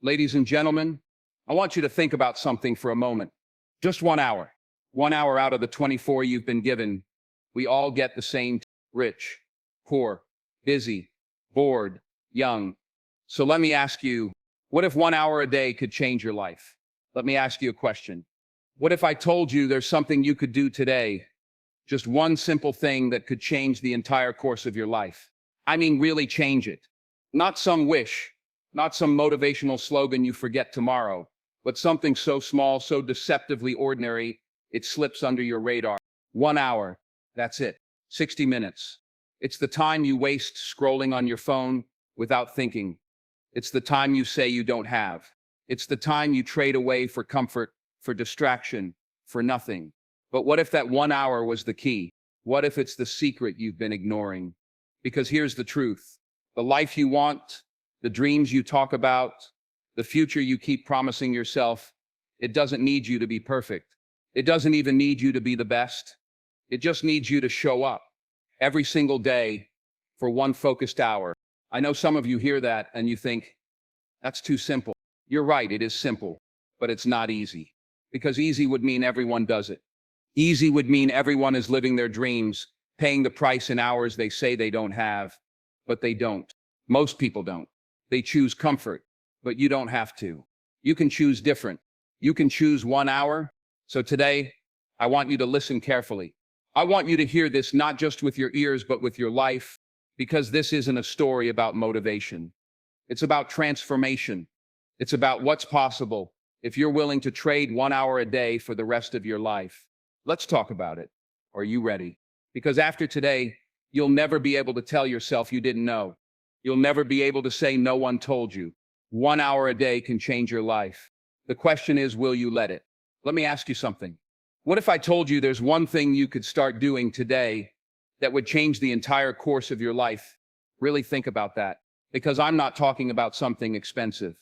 Ladies and gentlemen, I want you to think about something for a moment. Just 1 hour. 1 hour out of the 24 you've been given. We all get the same: rich, poor, busy, bored, young. So let me ask you, what if 1 hour a day could change your life? Let me ask you a question. What if I told you there's something you could do today, just one simple thing that could change the entire course of your life? I mean, really change it. Not some wish, not some motivational slogan you forget tomorrow, but something so small, so deceptively ordinary, it slips under your radar. 1 hour, that's it. 60 minutes. It's the time you waste scrolling on your phone without thinking. It's the time you say you don't have. It's the time you trade away for comfort, for distraction, for nothing. But what if that 1 hour was the key? What if it's the secret you've been ignoring? Because here's the truth. The life you want, the dreams you talk about, the future you keep promising yourself, it doesn't need you to be perfect. It doesn't even need you to be the best. It just needs you to show up every single day for one focused hour. I know some of you hear that and you think, that's too simple. You're right, it is simple, but it's not easy. Because easy would mean everyone does it. Easy would mean everyone is living their dreams, paying the price in hours they say they don't have, but they don't. Most people don't. They choose comfort, but you don't have to. You can choose different. You can choose 1 hour. So today, I want you to listen carefully. I want you to hear this not just with your ears, but with your life, because this isn't a story about motivation. It's about transformation. It's about what's possible if you're willing to trade 1 hour a day for the rest of your life. Let's talk about it. Are you ready? Because after today, you'll never be able to tell yourself you didn't know. You'll never be able to say no one told you. 1 hour a day can change your life. The question is, will you let it? Let me ask you something. What if I told you there's one thing you could start doing today that would change the entire course of your life? Really think about that. Because I'm not talking about something expensive.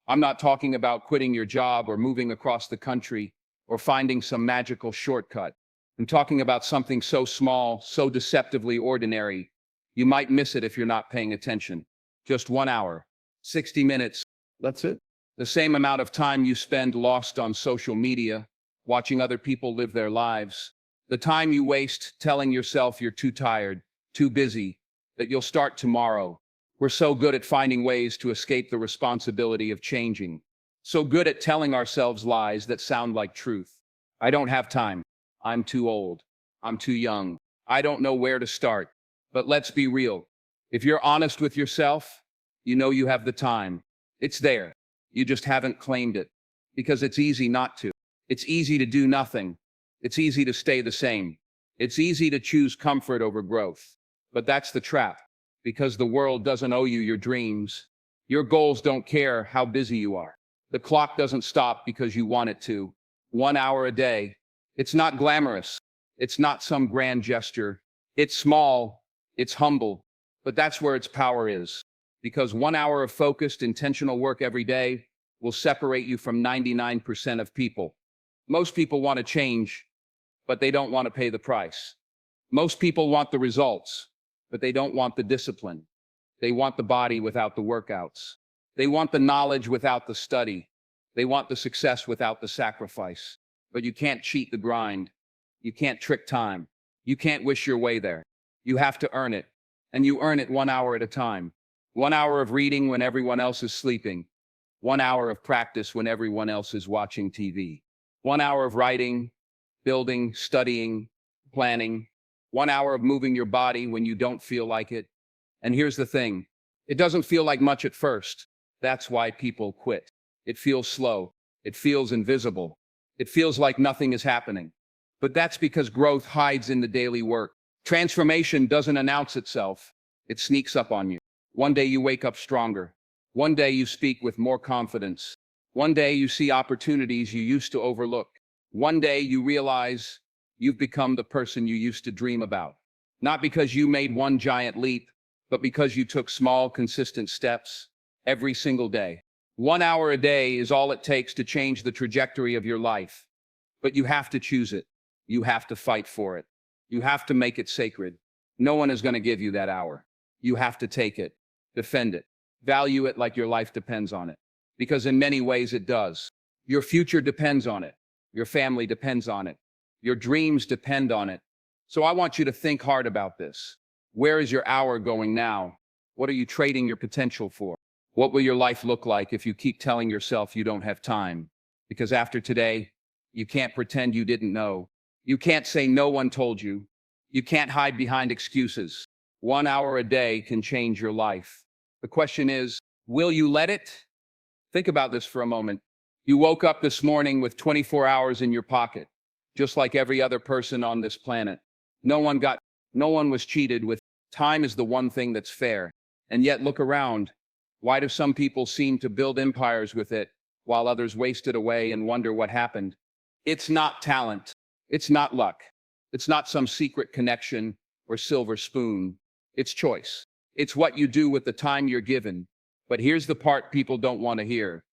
I'm not talking about quitting your job or moving across the country or finding some magical shortcut. I'm talking about something so small, so deceptively ordinary, you might miss it if you're not paying attention. Just 1 hour, 60 minutes. That's it. The same amount of time you spend lost on social media, watching other people live their lives. The time you waste telling yourself you're too tired, too busy, that you'll start tomorrow. We're so good at finding ways to escape the responsibility of changing. So good at telling ourselves lies that sound like truth. I don't have time. I'm too old. I'm too young. I don't know where to start. But let's be real. If you're honest with yourself, you know you have the time. It's there. You just haven't claimed it. Because it's easy not to. It's easy to do nothing. It's easy to stay the same. It's easy to choose comfort over growth. But that's the trap. Because the world doesn't owe you your dreams. Your goals don't care how busy you are. The clock doesn't stop because you want it to. 1 hour a day. It's not glamorous. It's not some grand gesture. It's small. It's humble. But that's where its power is. Because 1 hour of focused, intentional work every day will separate you from 99% of people. Most people want to change, but they don't want to pay the price. Most people want the results, but they don't want the discipline. They want the body without the workouts. They want the knowledge without the study. They want the success without the sacrifice. But you can't cheat the grind. You can't trick time. You can't wish your way there. You have to earn it. And you earn it 1 hour at a time. 1 hour of reading when everyone else is sleeping. 1 hour of practice when everyone else is watching TV. 1 hour of writing, building, studying, planning. 1 hour of moving your body when you don't feel like it. And here's the thing. It doesn't feel like much at first. That's why people quit. It feels slow. It feels invisible. It feels like nothing is happening. But that's because growth hides in the daily work. Transformation doesn't announce itself. It sneaks up on you. One day you wake up stronger. One day you speak with more confidence. One day you see opportunities you used to overlook. One day you realize you've become the person you used to dream about. Not because you made one giant leap, but because you took small, consistent steps every single day. 1 hour a day is all it takes to change the trajectory of your life. But you have to choose it. You have to fight for it. You have to make it sacred. No one is going to give you that hour. You have to take it, defend it, value it like your life depends on it. Because in many ways it does. Your future depends on it. Your family depends on it. Your dreams depend on it. So I want you to think hard about this. Where is your hour going now? What are you trading your potential for? What will your life look like if you keep telling yourself you don't have time? Because after today, you can't pretend you didn't know. You can't say no one told you. You can't hide behind excuses. 1 hour a day can change your life. The question is, will you let it? Think about this for a moment. You woke up this morning with 24 hours in your pocket, just like every other person on this planet. No one was cheated with. Time is the one thing that's fair. And yet look around. Why do some people seem to build empires with it, while others waste it away and wonder what happened? It's not talent. It's not luck. It's not some secret connection or silver spoon. It's choice. It's what you do with the time you're given. But here's the part people don't want to hear.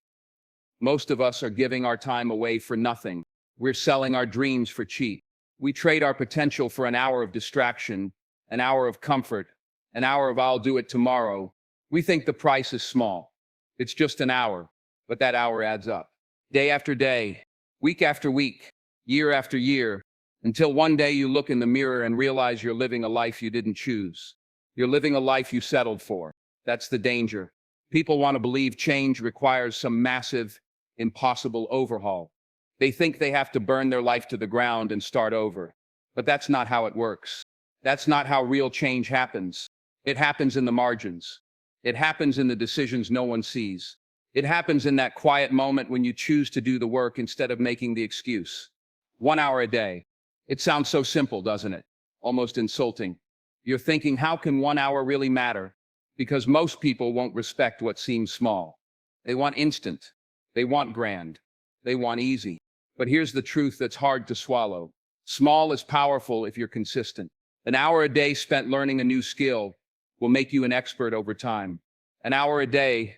Most of us are giving our time away for nothing. We're selling our dreams for cheap. We trade our potential for an hour of distraction, an hour of comfort, an hour of I'll do it tomorrow. We think the price is small. It's just an hour, but that hour adds up. Day after day, week after week, year after year, until one day you look in the mirror and realize you're living a life you didn't choose. You're living a life you settled for. That's the danger. People want to believe change requires some massive, impossible overhaul. They think they have to burn their life to the ground and start over. But that's not how it works. That's not how real change happens. It happens in the margins. It happens in the decisions no one sees. It happens in that quiet moment when you choose to do the work instead of making the excuse. 1 hour a day. It sounds so simple, doesn't it? Almost insulting. You're thinking, how can 1 hour really matter? Because most people won't respect what seems small. They want instant. They want grand. They want easy. But here's the truth that's hard to swallow. Small is powerful if you're consistent. An hour a day spent learning a new skill will make you an expert over time. An hour a day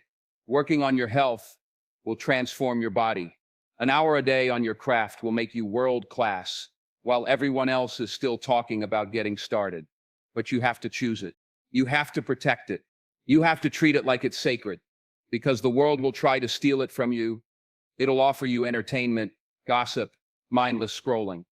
working on your health will transform your body. An hour a day on your craft will make you world class, while everyone else is still talking about getting started. But you have to choose it. You have to protect it. You have to treat it like it's sacred, because the world will try to steal it from you. It'll offer you entertainment, gossip, mindless scrolling.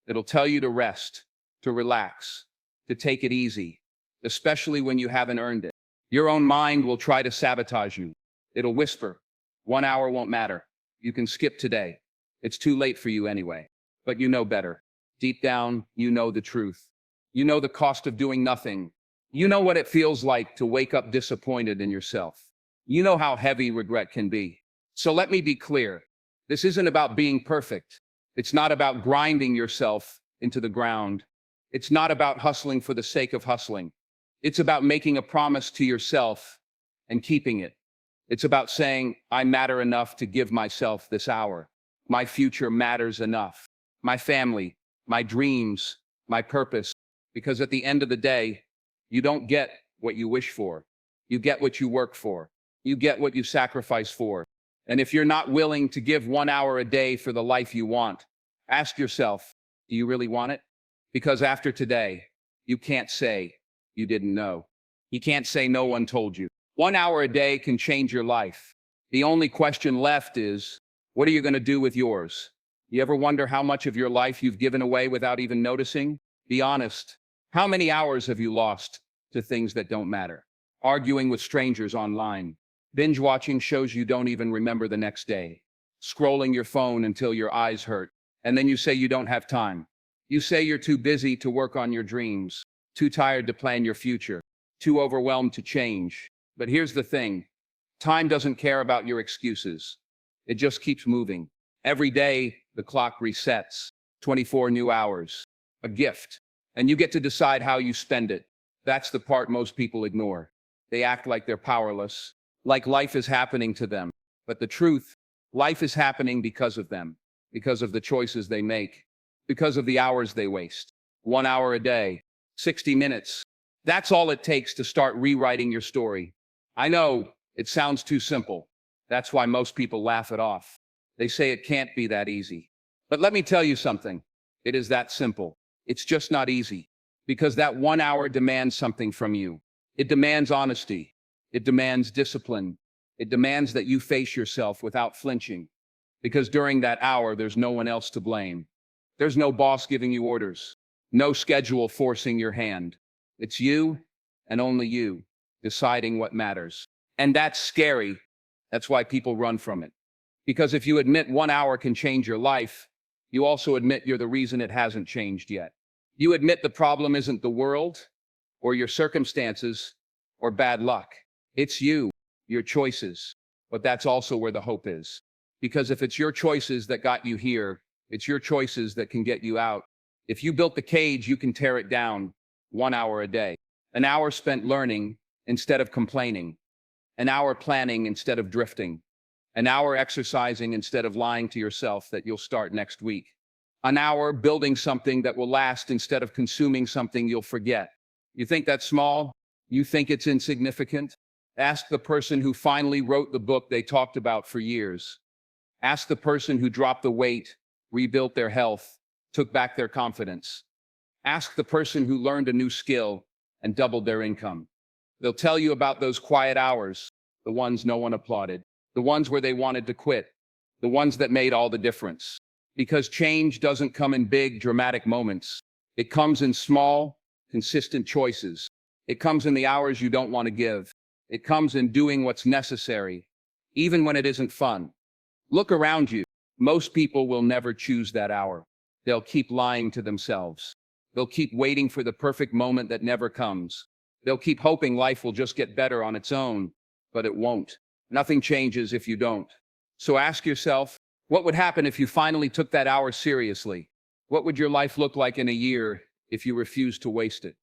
It'll tell you to rest, to relax, to take it easy, especially when you haven't earned it. Your own mind will try to sabotage you. It'll whisper, 1 hour won't matter. You can skip today. It's too late for you anyway. But you know better. Deep down, you know the truth. You know the cost of doing nothing. You know what it feels like to wake up disappointed in yourself. You know how heavy regret can be. So let me be clear. This isn't about being perfect. It's not about grinding yourself into the ground. It's not about hustling for the sake of hustling. It's about making a promise to yourself and keeping it. It's about saying, I matter enough to give myself this hour. My future matters enough. My family, my dreams, my purpose. Because at the end of the day, you don't get what you wish for. You get what you work for. You get what you sacrifice for. And if you're not willing to give 1 hour a day for the life you want, ask yourself, do you really want it? Because after today, you can't say you didn't know. You can't say no one told you. 1 hour a day can change your life. The only question left is, what are you going to do with yours? You ever wonder how much of your life you've given away without even noticing? Be honest. How many hours have you lost to things that don't matter? Arguing with strangers online. Binge watching shows you don't even remember the next day. Scrolling your phone until your eyes hurt. And then you say you don't have time. You say you're too busy to work on your dreams, too tired to plan your future, too overwhelmed to change. But here's the thing. Time doesn't care about your excuses. It just keeps moving. Every day, the clock resets. 24 new hours. A gift. And you get to decide how you spend it. That's the part most people ignore. They act like they're powerless, like life is happening to them. But the truth, life is happening because of them, because of the choices they make, because of the hours they waste. 1 hour a day, 60 minutes. That's all it takes to start rewriting your story. I know it sounds too simple. That's why most people laugh it off. They say it can't be that easy. But let me tell you something. It is that simple. It's just not easy. Because that 1 hour demands something from you. It demands honesty. It demands discipline. It demands that you face yourself without flinching, because during that hour, there's no one else to blame. There's no boss giving you orders, no schedule forcing your hand. It's you and only you deciding what matters. And that's scary. That's why people run from it. Because if you admit 1 hour can change your life, you also admit you're the reason it hasn't changed yet. You admit the problem isn't the world or your circumstances or bad luck. It's you, your choices. But that's also where the hope is. Because if it's your choices that got you here, it's your choices that can get you out. If you built the cage, you can tear it down 1 hour a day. An hour spent learning instead of complaining. An hour planning instead of drifting. An hour exercising instead of lying to yourself that you'll start next week. An hour building something that will last instead of consuming something you'll forget. You think that's small? You think it's insignificant? Ask the person who finally wrote the book they talked about for years. Ask the person who dropped the weight, rebuilt their health, took back their confidence. Ask the person who learned a new skill and doubled their income. They'll tell you about those quiet hours, the ones no one applauded, the ones where they wanted to quit, the ones that made all the difference. Because change doesn't come in big, dramatic moments. It comes in small, consistent choices. It comes in the hours you don't want to give. It comes in doing what's necessary, even when it isn't fun. Look around you. Most people will never choose that hour. They'll keep lying to themselves. They'll keep waiting for the perfect moment that never comes. They'll keep hoping life will just get better on its own, but it won't. Nothing changes if you don't. So ask yourself, what would happen if you finally took that hour seriously? What would your life look like in a year if you refused to waste it?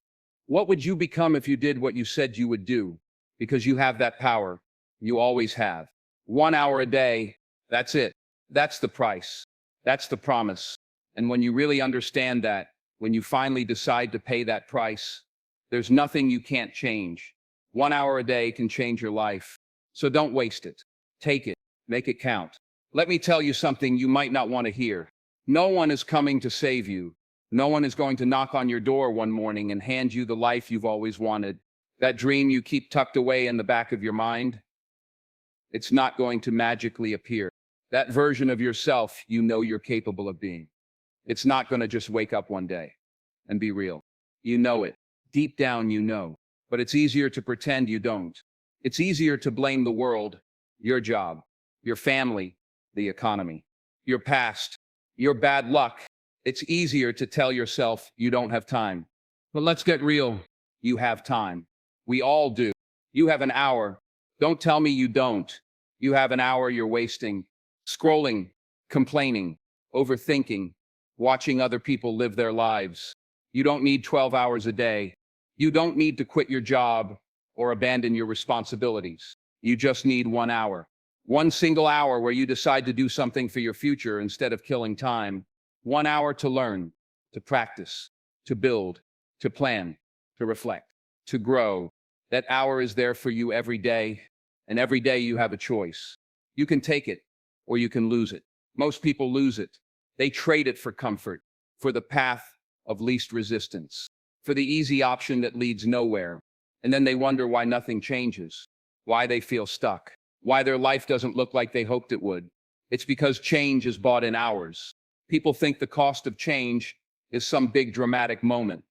What would you become if you did what you said you would do? Because you have that power. You always have. 1 hour a day, that's it. That's the price. That's the promise. And when you really understand that, when you finally decide to pay that price, there's nothing you can't change. 1 hour a day can change your life. So don't waste it. Take it. Make it count. Let me tell you something you might not want to hear. No one is coming to save you. No one is going to knock on your door one morning and hand you the life you've always wanted. That dream you keep tucked away in the back of your mind, it's not going to magically appear. That version of yourself you know you're capable of being. It's not going to just wake up one day and be real. You know it. Deep down you know. But it's easier to pretend you don't. It's easier to blame the world, your job, your family, the economy, your past, your bad luck. It's easier to tell yourself you don't have time. But let's get real. You have time. We all do. You have an hour. Don't tell me you don't. You have an hour you're wasting, scrolling, complaining, overthinking, watching other people live their lives. You don't need 12 hours a day. You don't need to quit your job or abandon your responsibilities. You just need 1 hour. One single hour where you decide to do something for your future instead of killing time. 1 hour to learn, to practice, to build, to plan, to reflect, to grow. That hour is there for you every day, and every day you have a choice. You can take it, or you can lose it. Most people lose it. They trade it for comfort, for the path of least resistance, for the easy option that leads nowhere. And then they wonder why nothing changes, why they feel stuck, why their life doesn't look like they hoped it would. It's because change is bought in hours. People think the cost of change is some big dramatic moment.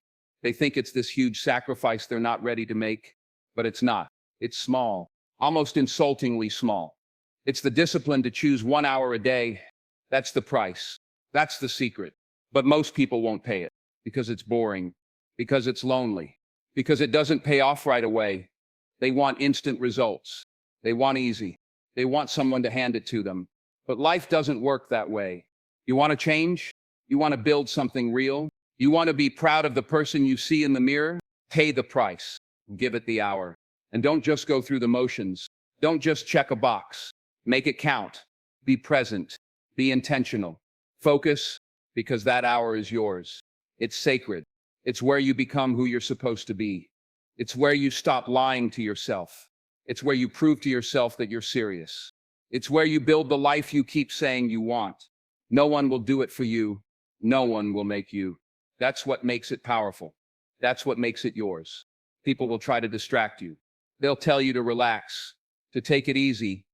They think it's this huge sacrifice they're not ready to make, but it's not. It's small, almost insultingly small. It's the discipline to choose 1 hour a day. That's the price. That's the secret. But most people won't pay it because it's boring, because it's lonely, because it doesn't pay off right away. They want instant results. They want easy. They want someone to hand it to them. But life doesn't work that way. You want to change? You want to build something real? You want to be proud of the person you see in the mirror? Pay the price. Give it the hour. And don't just go through the motions. Don't just check a box. Make it count. Be present. Be intentional. Focus, because that hour is yours. It's sacred. It's where you become who you're supposed to be. It's where you stop lying to yourself. It's where you prove to yourself that you're serious. It's where you build the life you keep saying you want. No one will do it for you. No one will make you. That's what makes it powerful. That's what makes it yours. People will try to distract you. They'll tell you to relax, to take it easy,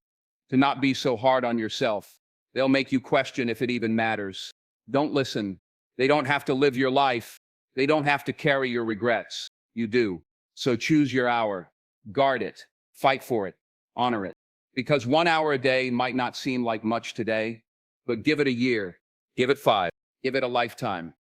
to not be so hard on yourself. They'll make you question if it even matters. Don't listen. They don't have to live your life. They don't have to carry your regrets. You do. So choose your hour. Guard it. Fight for it. Honor it. Because 1 hour a day might not seem like much today, but give it a year. Give it 5. Give it a lifetime.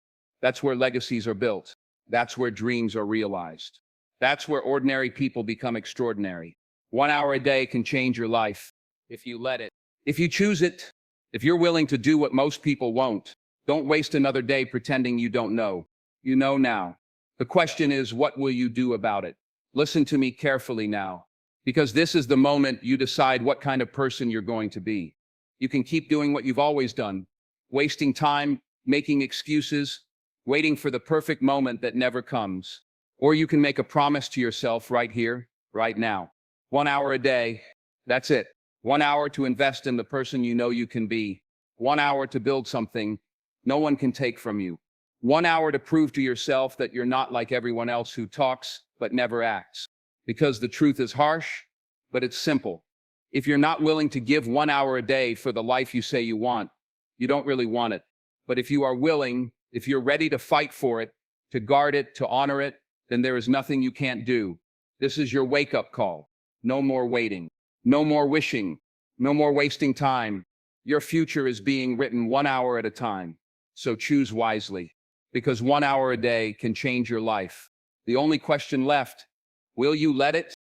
That's where legacies are built. That's where dreams are realized. That's where ordinary people become extraordinary. 1 hour a day can change your life if you let it. If you choose it, if you're willing to do what most people won't, don't waste another day pretending you don't know. You know now. The question is, what will you do about it? Listen to me carefully now, because this is the moment you decide what kind of person you're going to be. You can keep doing what you've always done, wasting time, making excuses, waiting for the perfect moment that never comes. Or you can make a promise to yourself right here, right now. 1 hour a day, that's it. 1 hour to invest in the person you know you can be. 1 hour to build something no one can take from you. 1 hour to prove to yourself that you're not like everyone else who talks but never acts. Because the truth is harsh, but it's simple. If you're not willing to give 1 hour a day for the life you say you want, you don't really want it. But if you are willing, if you're ready to fight for it, to guard it, to honor it, then there is nothing you can't do. This is your wake-up call. No more waiting. No more wishing. No more wasting time. Your future is being written 1 hour at a time. So choose wisely, because 1 hour a day can change your life. The only question left, will you let it?